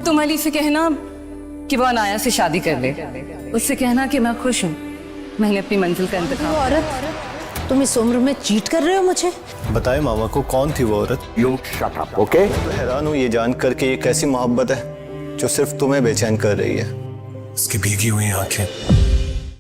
तुम अली से कहना कि वो अनाया से शादी कर ले। उससे कहना कि मैं खुश हूँ, मैंने अपनी मंजिल का इंतखाब। वो औरत, तुम इस उम्र में चीट कर रहे हो मुझे? बताए मामा को कौन थी वो औरत? You shut up, okay? हैरान हूँ ये जानकर कि ये कैसी मोहब्बत है जो सिर्फ तुम्हें बेचैन कर रही है। उसकी भीगी हुई आंखें।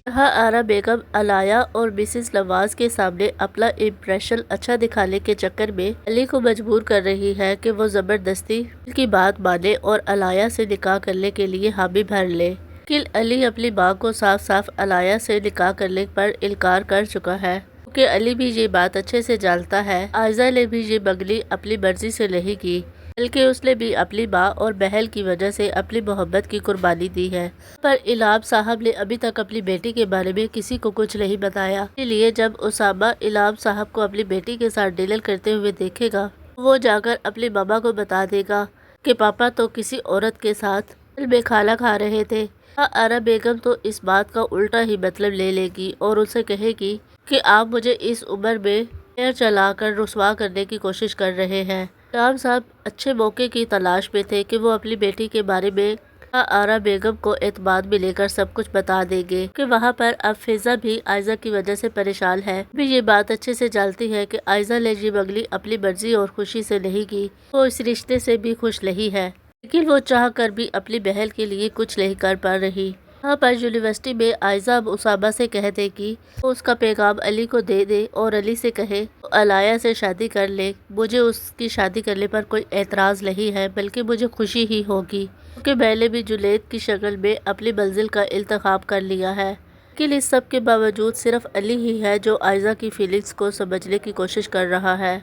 यहाँ आरा बेगम अलाया और मिसेस नवाज के सामने अपना इम्प्रेशन अच्छा दिखाने के चक्कर में अली को मजबूर कर रही है कि वो जबरदस्ती की बात माने और अलाया से निकाह करने के लिए हामी भर ले। लेकिन अली अपनी मां को साफ साफ अलाया से निकाह करने पर इनकार कर चुका है, क्योंकि अली भी ये बात अच्छे से जानता है आयजा ने भी ये मंगनी अपनी मर्जी से नहीं की, बल्कि उसने भी अपनी माँ और बहन की वजह से अपनी मोहब्बत की कुर्बानी दी है। पर इलाम साहब ने अभी तक अपनी बेटी के बारे में किसी को कुछ नहीं बताया। इसलिए जब उसामा इलाम साहब को अपनी बेटी के साथ डील करते हुए देखेगा, वो जाकर अपनी मामा को बता देगा कि पापा तो किसी औरत के साथ में खाना खा रहे थे। आरा बेगम तो इस बात का उल्टा ही मतलब ले लेगी और उसे कहेगी कि आप मुझे इस उम्र में पैर चलाकर रुसवा करने की कोशिश कर रहे हैं। इलाम साहब अच्छे मौके की तलाश में थे कि वो अपनी बेटी के बारे में आरा बेगम को एतमाद में लेकर सब कुछ बता देंगे कि वहाँ पर अब फिजा भी आयजा की वजह से परेशान है। भी ये बात अच्छे से जानती है कि आयजा ने ये मंगनी अपनी मर्जी और खुशी से नहीं की, वो इस रिश्ते से भी खुश नहीं है, लेकिन वो चाह कर भी अपनी बहन के लिए कुछ नहीं कर पा रही। यहाँ पर यूनिवर्सिटी में आयजा अब उसामा से कह दे कि वो उसका पैगाम अली को दे दे और अली से कहे तो अलाया से शादी कर ले। मुझे उसकी शादी करने पर कोई एतराज़ नहीं है, बल्कि मुझे खुशी ही होगी, क्योंकि मैंने भी जुनैद की शक्ल में अपनी मंजिल का इंतखाब कर लिया है। लेकिन इस सब के बावजूद सिर्फ अली ही है जो आयजा की फीलिंग्स को समझने की कोशिश कर रहा है।